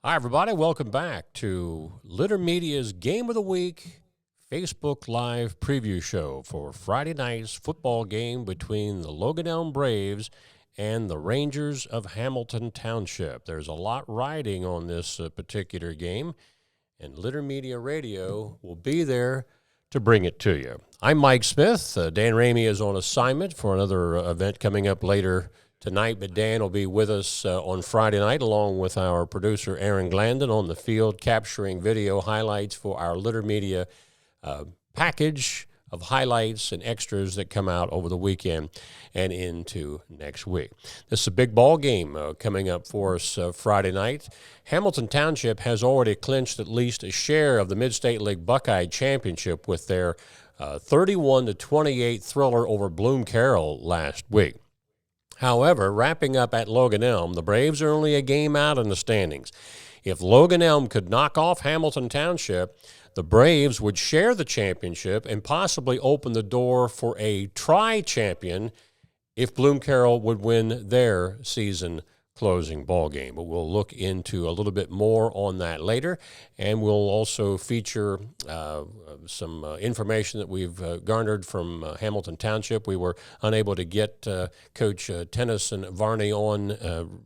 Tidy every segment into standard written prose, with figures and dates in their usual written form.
Hi, everybody. Welcome back to Litter Media's Game of the Week Facebook Live preview show for Friday night's football game between the Logan Braves and the Rangers of Hamilton Township. There's a lot riding on this particular game, and Litter Media Radio will be there to bring it to you. I'm Mike Smith. Dan Ramey is on assignment for another event coming up later tonight, but Dan will be with us on Friday night along with our producer Aaron Glandon on the field capturing video highlights for our Litter Media package of highlights and extras that come out over the weekend and into next week. This is a big ball game coming up for us Friday night. Hamilton Township has already clinched at least a share of the Mid-State League Buckeye Championship with their 31-28 thriller over Bloom Carroll last week. However, wrapping up at Logan Elm, the Braves are only a game out in the standings. If Logan Elm could knock off Hamilton Township, the Braves would share the championship and possibly open the door for a tri-champion if Bloom Carroll would win their season closing ball game. But we'll look into a little bit more on that later, and we'll also feature some information that we've garnered from Hamilton Township. We were unable to get Coach Tennyson Varney on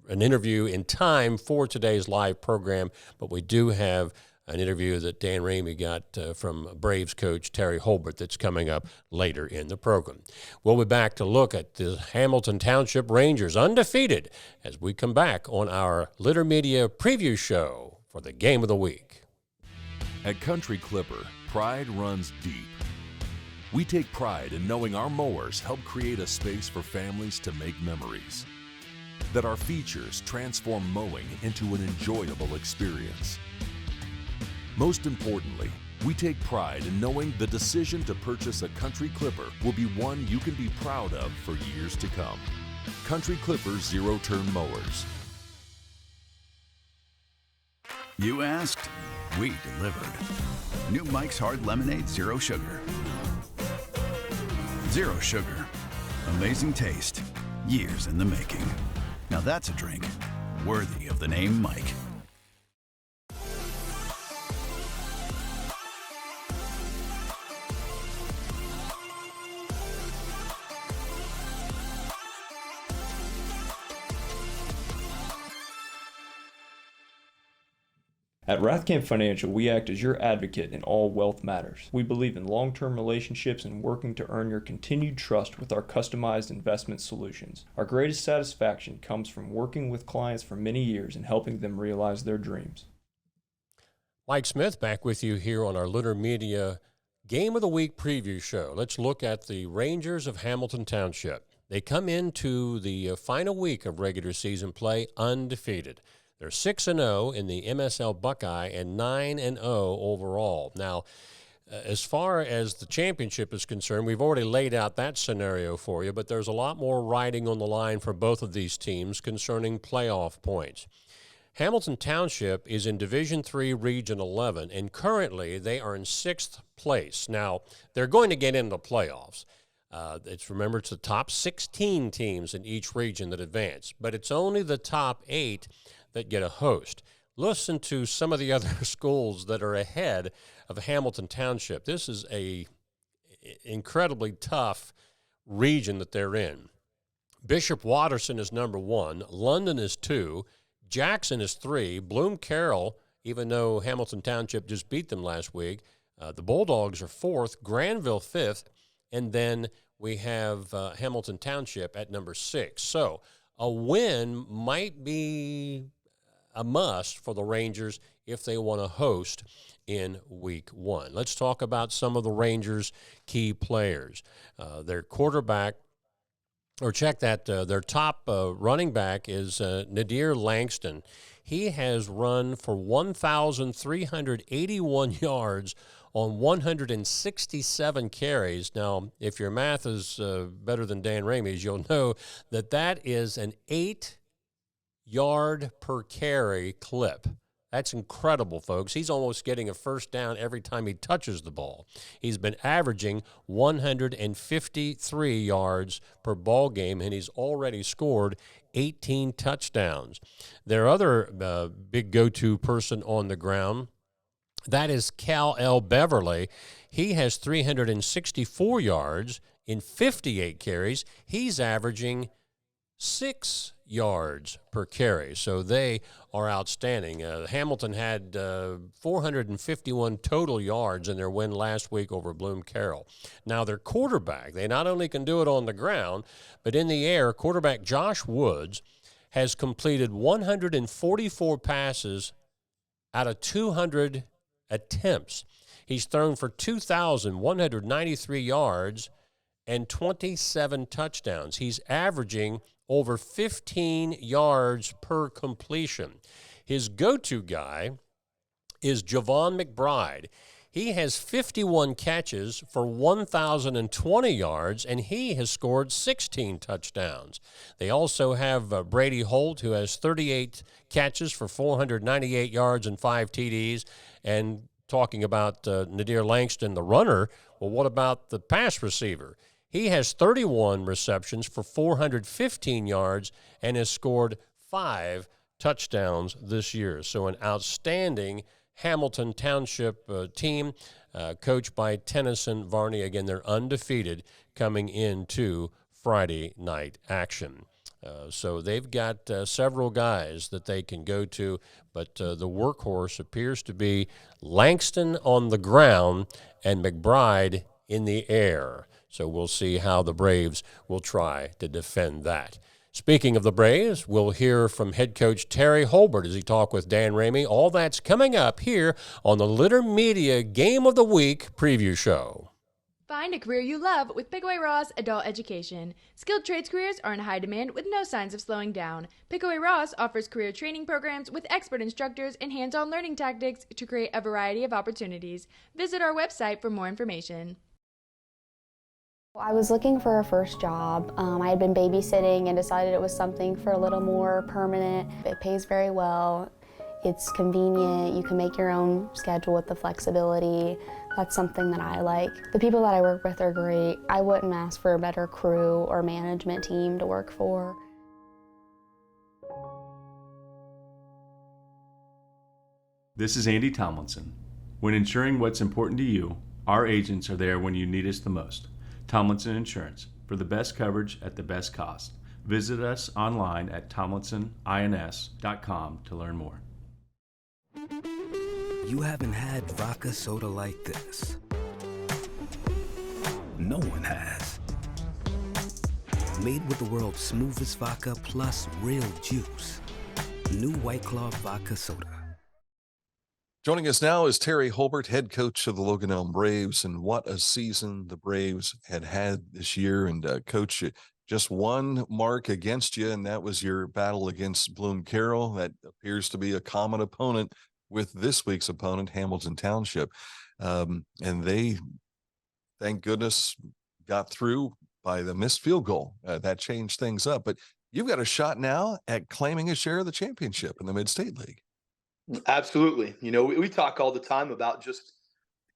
an interview in time for today's live program, but we do have an interview that Dan Ramey got from Braves coach Terry Holbert that's coming up later in the program. We'll be back to look at the Hamilton Township Rangers undefeated as we come back on our Litter Media preview show for the Game of the Week. At Country Clipper, pride runs deep. We take pride in knowing our mowers help create a space for families to make memories. That our features transform mowing into an enjoyable experience. Most importantly, we take pride in knowing the decision to purchase a Country Clipper will be one you can be proud of for years to come. Country Clipper zero-turn mowers. You asked, we delivered. New Mike's Hard Lemonade Zero Sugar. Zero sugar. Amazing taste. Years in the making. Now that's a drink worthy of the name Mike. At Rathkamp Financial, we act as your advocate in all wealth matters. We believe in long-term relationships and working to earn your continued trust with our customized investment solutions. Our greatest satisfaction comes from working with clients for many years and helping them realize their dreams. Mike Smith back with you here on our Litter Media Game of the Week preview show. Let's look at the Rangers of Hamilton Township. They come into the final week of regular season play undefeated. They're 6-0 in the MSL Buckeye and 9-0 overall. Now, as far as the championship is concerned, we've already laid out that scenario for you, but there's a lot more riding on the line for both of these teams concerning playoff points. Hamilton Township is in Division III Region 11, and currently they are in 6th place. Now, they're going to get into the playoffs. Remember, it's the top 16 teams in each region that advance, but it's only the top 8 that get a host. Listen to some of the other schools that are ahead of Hamilton Township. This is a incredibly tough region that they're in. Bishop Watterson is number 1. London is 2. Jackson is 3. Bloom Carroll, even though Hamilton Township just beat them last week, the Bulldogs are 4th. Granville 5th. And then we have Hamilton Township at number 6. So a win might be a must for the Rangers if they want to host in week 1. Let's talk about some of the Rangers' key players. Their quarterback, or check that, their top running back is Nadir Langston. He has run for 1,381 yards on 167 carries. Now, if your math is better than Dan Ramey's, you'll know that that is an 8-yard per carry clip. That's incredible, folks. He's almost getting a first down every time he touches the ball. He's been averaging 153 yards per ball game, and he's already scored 18 touchdowns. Their other big go-to person on the ground, that is Cal L. Beverly. He has 364 yards in 58 carries. He's averaging 6 yards per carry. So they are outstanding. Hamilton had 451 total yards in their win last week over Bloom Carroll. Now their quarterback, they not only can do it on the ground, but in the air, quarterback Josh Woods has completed 144 passes out of 200 attempts. He's thrown for 2,193 yards and 27 touchdowns. He's averaging over 15 yards per completion. His go-to guy is Javon McBride. He has 51 catches for 1,020 yards, and he has scored 16 touchdowns. They also have Brady Holt, who has 38 catches for 498 yards and 5 TDs. And talking about Nadir Langston, the runner, well, what about the pass receiver? He has 31 receptions for 415 yards and has scored 5 touchdowns this year. So an outstanding Hamilton Township team coached by Tennyson Varney. Again, they're undefeated coming into Friday night action. So they've got several guys that they can go to, but the workhorse appears to be Langston on the ground and McBride in the air. So we'll see how the Braves will try to defend that. Speaking of the Braves, we'll hear from head coach Terry Holbert as he talks with Dan Ramey. All that's coming up here on the Litter Media Game of the Week preview show. Find a career you love with Pickaway Ross Adult Education. Skilled trades careers are in high demand with no signs of slowing down. Pickaway Ross offers career training programs with expert instructors and hands-on learning tactics to create a variety of opportunities. Visit our website for more information. I was looking for a first job. I had been babysitting and decided it was something for a little more permanent. It pays very well. It's convenient. You can make your own schedule with the flexibility. That's something that I like. The people that I work with are great. I wouldn't ask for a better crew or management team to work for. This is Andy Tomlinson. When ensuring what's important to you, our agents are there when you need us the most. Tomlinson Insurance, for the best coverage at the best cost. Visit us online at tomlinsonins.com to learn more. You haven't had vodka soda like this. No one has. Made with the world's smoothest vodka plus real juice. New White Claw Vodka Soda. Joining us now is Terry Holbert, head coach of the Logan Elm Braves, and what a season the Braves had this year. And Coach, just one mark against you, and that was your battle against Bloom Carroll. That appears to be a common opponent with this week's opponent, Hamilton Township. And they, thank goodness, got through by the missed field goal. That changed things up. But you've got a shot now at claiming a share of the championship in the Mid-State League. Absolutely. You know, we talk all the time about just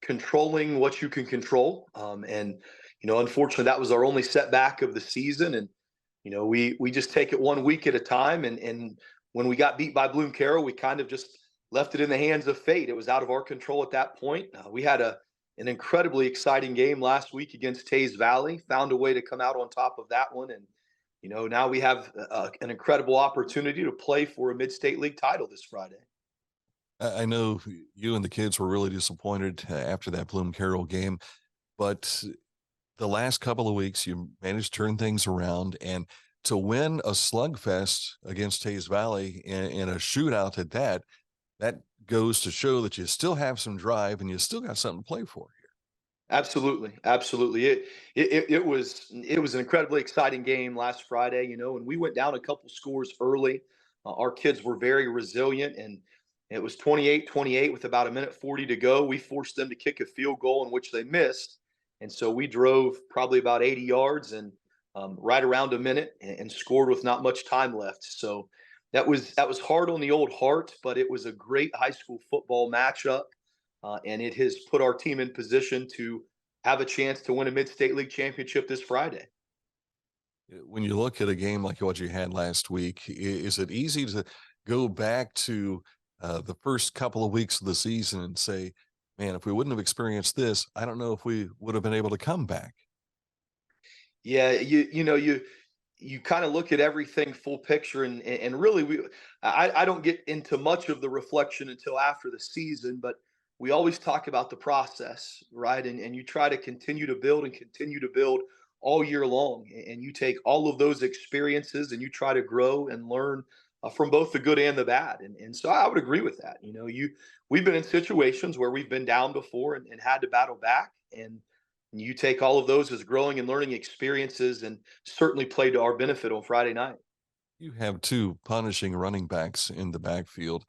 controlling what you can control. And, you know, unfortunately, that was our only setback of the season. And, you know, we just take it 1 week at a time. And when we got beat by Bloom Carroll, we kind of just left it in the hands of fate. It was out of our control at that point. We had an incredibly exciting game last week against Tays Valley, found a way to come out on top of that one. And, you know, now we have an incredible opportunity to play for a Mid-State League title this Friday. I know you and the kids were really disappointed after that Bloom Carroll game, but the last couple of weeks you managed to turn things around, and to win a slugfest against Tays Valley in a shootout at that goes to show that you still have some drive and you still got something to play for here. Absolutely. Absolutely. It was an incredibly exciting game last Friday, you know, and we went down a couple scores early. Our kids were very resilient, and it was 28-28 with about 1:40 to go. We forced them to kick a field goal in which they missed. And so we drove probably about 80 yards and right around a minute and scored with not much time left. So that was hard on the old heart, but it was a great high school football matchup. And it has put our team in position to have a chance to win a Mid-State League championship this Friday. When you look at a game like what you had last week, is it easy to go back to the first couple of weeks of the season and say, man, if we wouldn't have experienced this, I don't know if we would have been able to come back? Yeah, you kind of look at everything full picture, and really I don't get into much of the reflection until after the season, but we always talk about the process, right? And you try to continue to build and continue to build all year long, and you take all of those experiences and you try to grow and learn from both the good and the bad. And so I would agree with that. We've been in situations where we've been down before and had to battle back, and you take all of those as growing and learning experiences, and certainly played to our benefit on Friday night. You have two punishing running backs in the backfield.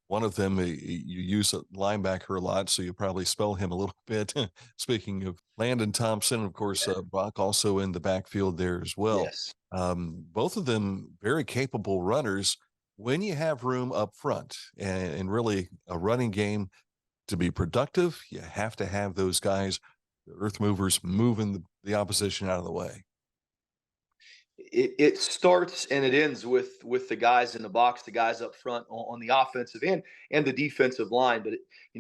One of them, you use a linebacker a lot, so you probably spell him a little bit. Speaking of Landon Thompson, of course, Brock also in the backfield there as well. Yes. Both of them very capable runners. When you have room up front and really a running game to be productive, you have to have those guys, the earth movers, moving the opposition out of the way. It starts and it ends with the guys in the box, the guys up front on the offensive end and the defensive line. But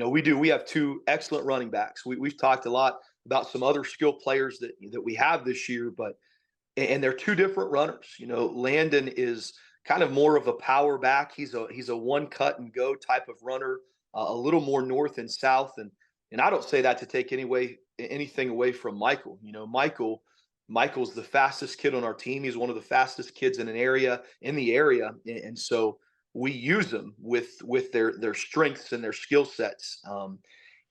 we have two excellent running backs. We've talked a lot about some other skill players that we have this year, but and they're two different runners. Landon is kind of more of a power back. He's a one cut and go type of runner, a little more north and south. And I don't say that to take anything away from Michael. Michael's the fastest kid on our team. He's one of the fastest kids in the area, and so we use them with their strengths and their skill sets,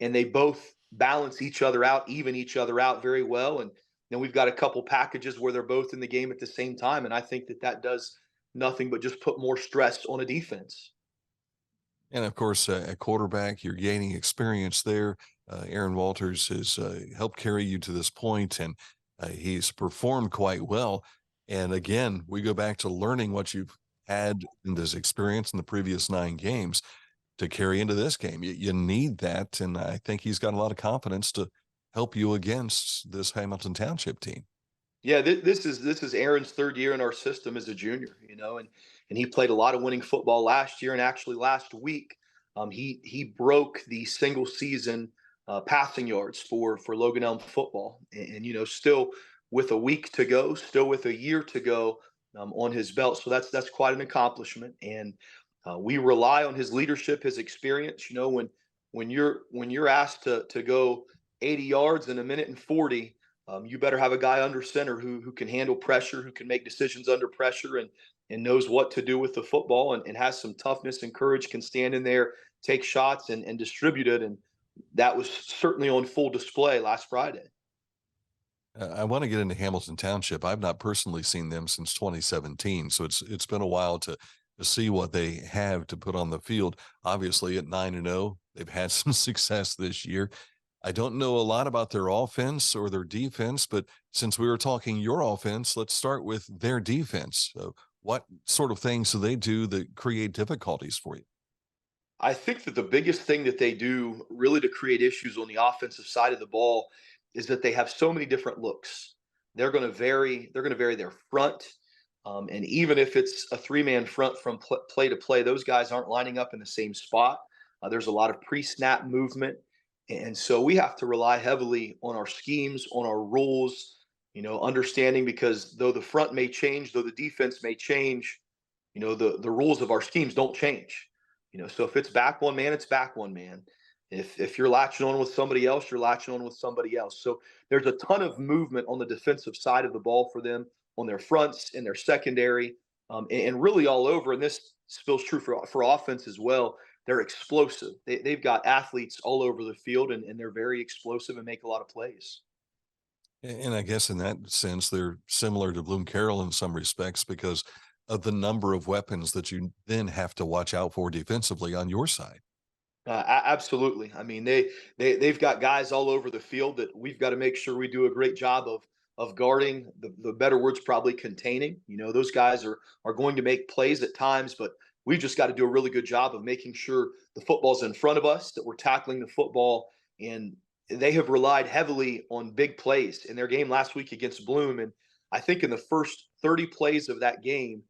and they both balance each other out, even each other out very well. And then we've got a couple packages where they're both in the game at the same time, and I think that does nothing but just put more stress on a defense. And of course, at quarterback, you're gaining experience there. Aaron Walters has helped carry you to this point, and he's performed quite well. And again, we go back to learning what you've had in this experience in the previous 9 games to carry into this game. You need that, and I think he's got a lot of confidence to help you against this Hamilton Township team. Yeah, this is Aaron's third year in our system as a junior, and he played a lot of winning football last year, and actually last week, he broke the single season passing yards for Logan Elm football, and still with a week to go, still with a year to go on his belt, so that's quite an accomplishment, and we rely on his leadership, his experience. When you're asked to go 80 yards in a minute and 40. You better have a guy under center who can handle pressure, who can make decisions under pressure, and knows what to do with the football, and has some toughness and courage, can stand in there, take shots, and distribute it. And that was certainly on full display last Friday. I want to get into Hamilton Township. I've not personally seen them since 2017, so it's been a while to see what they have to put on the field. Obviously, at 9-0, they've had some success this year. I don't know a lot about their offense or their defense, but since we were talking your offense, let's start with their defense. So what sort of things do they do that create difficulties for you? I think that the biggest thing that they do really to create issues on the offensive side of the ball is that they have so many different looks. They're going to vary. They're going to vary their front, and even if it's a 3-man front from play to play, those guys aren't lining up in the same spot. There's a lot of pre-snap movement. And so we have to rely heavily on our schemes, on our rules, understanding, because though the front may change, though the defense may change, the rules of our schemes don't change. So if it's back one man, it's back one man. If you're latching on with somebody else, you're latching on with somebody else. So there's a ton of movement on the defensive side of the ball for them, on their fronts, in their secondary, and really all over. And this feels true for offense as well. They're explosive. They've got athletes all over the field, and they're very explosive and make a lot of plays. And I guess in that sense, they're similar to Bloom Carroll in some respects because of the number of weapons that you then have to watch out for defensively on your side. Absolutely. I mean, they've got guys all over the field that we've got to make sure we do a great job of guarding. The better word's probably containing. Those guys are going to make plays at times, but we've just got to do a really good job of making sure the football's in front of us, that we're tackling the football. And they have relied heavily on big plays in their game last week against Bloom. And I think in the first 30 plays of that game,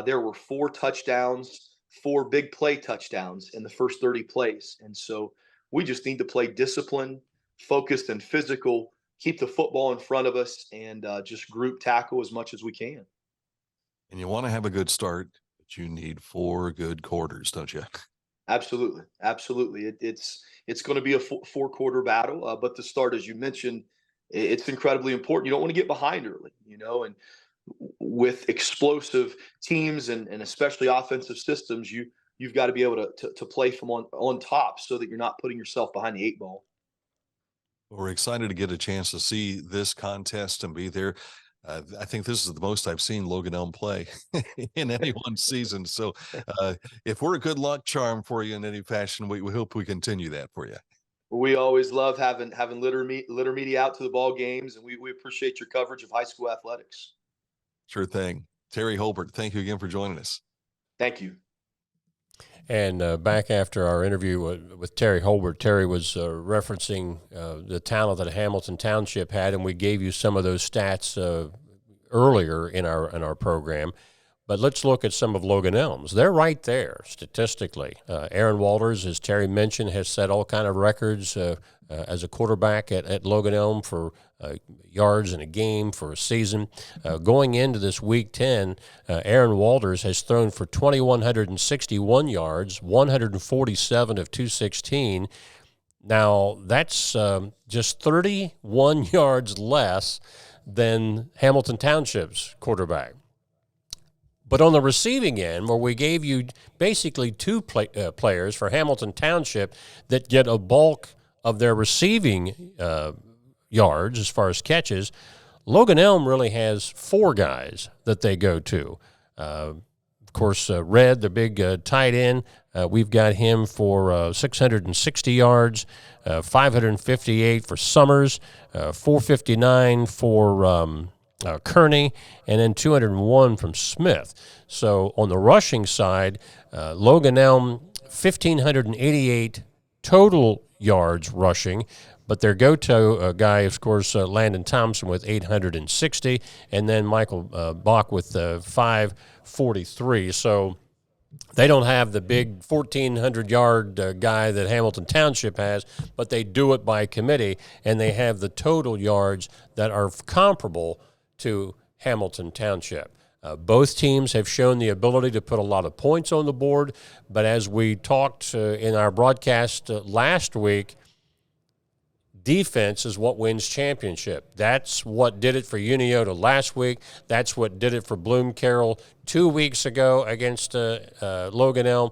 there were 4 touchdowns, 4 big play touchdowns in the first 30 plays. And so we just need to play disciplined, focused, and physical, keep the football in front of us, and just group tackle as much as we can. And you want to have a good start, but you need 4 good quarters, don't you? Absolutely, absolutely. It's going to be a 4-quarter battle, but the start, as you mentioned, it's incredibly important. You don't want to get behind early, and with explosive teams and especially offensive systems, you've got to be able to play from on top so that you're not putting yourself behind the 8 ball. We're excited to get a chance to see this contest and be there. I think this is the most I've seen Logan Elm play in any one season. So if we're a good luck charm for you in any fashion, we hope we continue that for you. We always love having Litter Media out to the ball games, and we appreciate your coverage of high school athletics. Sure thing. Terry Holbert, thank you again for joining us. Thank you. And back after our interview with Terry Holbert, Terry was referencing the talent that Hamilton Township had, and we gave you some of those stats earlier in our program. But let's look at some of Logan Elm's. They're right there statistically. Aaron Walters, as Terry mentioned, has set all kind of records as a quarterback at Logan Elm for yards in a game for a season. Going into this Week 10, Aaron Walters has thrown for 2,161 yards, 147 of 216. Now, that's just 31 yards less than Hamilton Township's quarterback. But on the receiving end, where we gave you basically 2 players for Hamilton Township that get a bulk of their receiving yards as far as catches, Logan Elm really has 4 guys that they go to. Of course, Red, the big tight end, we've got him for 660 yards, 558 for Summers, 459 for Kearney, and then 201 from Smith. So on the rushing side, Logan Elm, 1,588 total yards rushing, but their go-to guy, of course, Landon Thompson with 860, and then Michael Bach with 543. So they don't have the big 1,400-yard guy that Hamilton Township has, but they do it by committee, and they have the total yards that are comparable to Hamilton Township. Both teams have shown the ability to put a lot of points on the board, but as we talked in our broadcast last week, defense is what wins championship. That's what did it for Uniota last week. That's what did it for Bloom Carroll 2 weeks ago against Logan Elm.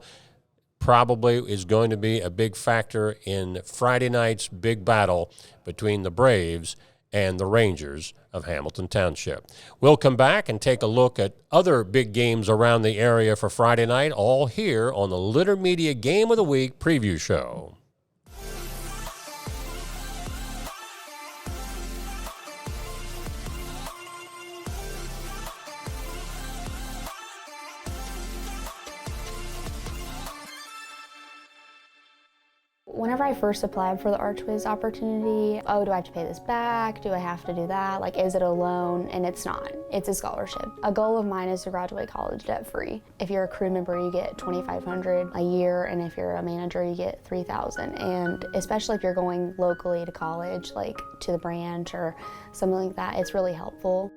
Probably is going to be a big factor in Friday night's big battle between the Braves and the Rangers of Hamilton Township. We'll come back and take a look at other big games around the area for Friday night, all here on the Litter Media Game of the Week preview show. Whenever I first applied for the Archways opportunity, do I have to pay this back? Do I have to do that? Like, is it a loan? And it's not. It's a scholarship. A goal of mine is to graduate college debt-free. If you're a crew member, you get $2,500 a year, and if you're a manager, you get $3,000. And especially if you're going locally to college, like to the branch or something like that, it's really helpful.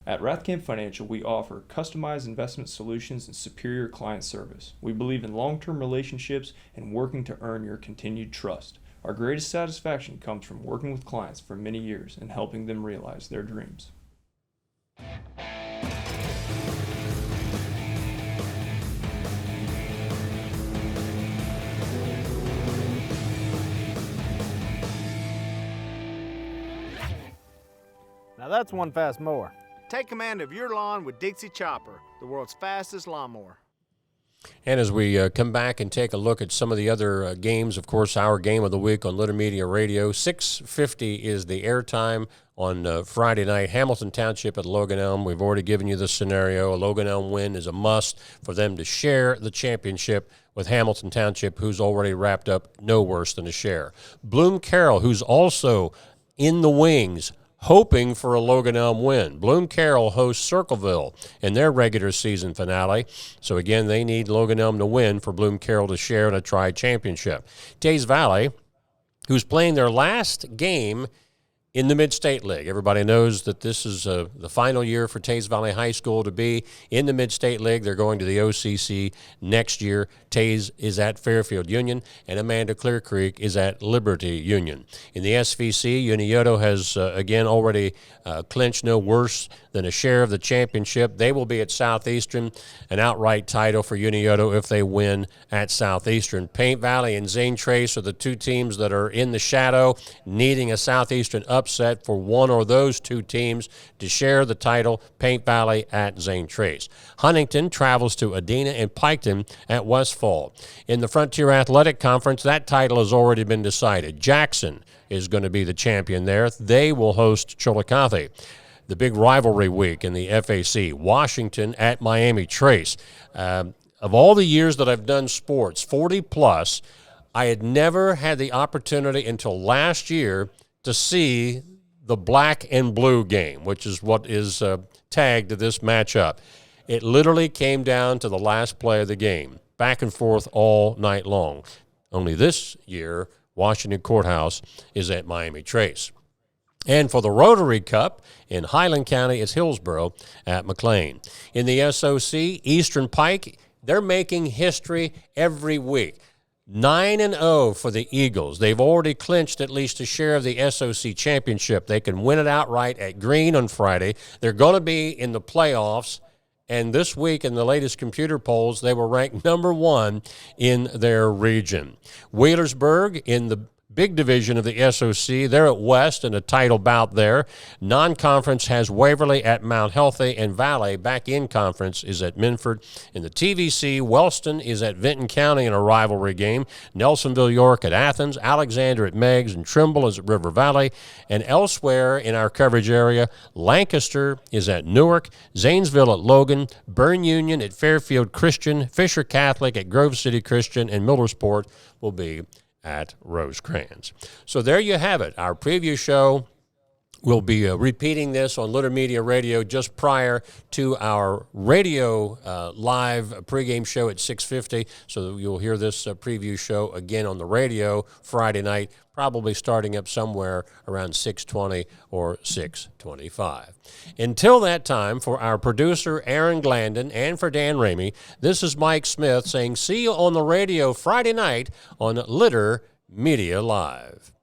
At Rathkamp Financial, we offer customized investment solutions and superior client service. We believe in long-term relationships and working to earn your continued trust. Our greatest satisfaction comes from working with clients for many years and helping them realize their dreams. Now that's one fast mower. Take command of your lawn with Dixie Chopper, the world's fastest lawnmower. And as we come back and take a look at some of the other games, of course, our game of the week on Litter Media Radio, 6:50 is the airtime on Friday night. Hamilton Township at Logan Elm. We've already given you the scenario. A Logan Elm win is a must for them to share the championship with Hamilton Township, who's already wrapped up no worse than a share. Bloom Carroll, who's also in the wings, hoping for a Logan Elm win. Bloom Carroll hosts Circleville in their regular season finale. So, again, they need Logan Elm to win for Bloom Carroll to share in a tri-championship. Tays Valley, who's playing their last game in the Mid-State League. Everybody knows that this is the final year for Tays Valley High School to be in the Mid-State League. They're going to the OCC next year. Tays is at Fairfield Union, and Amanda Clear Creek is at Liberty Union. In the SVC, Unioto has, again, already clinched no worse than a share of the championship. They will be at Southeastern, an outright title for Unioto if they win at Southeastern. Paint Valley and Zane Trace are the two teams that are in the shadow, needing a Southeastern upset for one or those two teams to share the title. Paint Valley at Zane Trace. Huntington travels to Adena and Piketon at Westfall. In the Frontier Athletic Conference, that title has already been decided. Jackson is going to be the champion there. They will host Chillicothe. The big rivalry week in the FAC, Washington at Miami Trace. Of all the years that I've done sports, 40 plus, I had never had the opportunity until last year to see the black and blue game, which is what is tagged to this matchup. It literally came down to the last play of the game, back and forth all night long. Only this year, Washington Courthouse is at Miami Trace. And for the Rotary Cup in Highland County, it's Hillsborough at McLean. In the SOC, Eastern Pike, they're making history every week. 9-0 for the Eagles. They've already clinched at least a share of the SOC championship. They can win it outright at Green on Friday. They're going to be in the playoffs. And this week, in the latest computer polls, they were ranked number 1 in their region. Wheelersburg in the big division of the SOC. They're at West in a title bout there. Non-conference has Waverly at Mount Healthy, and Valley back in conference is at Minford. In the TVC, Wellston is at Vinton County in a rivalry game. Nelsonville York at Athens, Alexander at Meigs, and Trimble is at River Valley. And elsewhere in our coverage area, Lancaster is at Newark, Zanesville at Logan, Byrne Union at Fairfield Christian, Fisher Catholic at Grove City Christian, and Millersport will be at Rosecrans. So there you have it. Our preview show, we'll be repeating this on Litter Media Radio just prior to our radio live pregame show at 6:50. So you'll hear this preview show again on the radio Friday night, probably starting up somewhere around 6:20 or 6:25. Until that time, for our producer, Aaron Glandon, and for Dan Ramey, this is Mike Smith saying see you on the radio Friday night on Litter Media Live.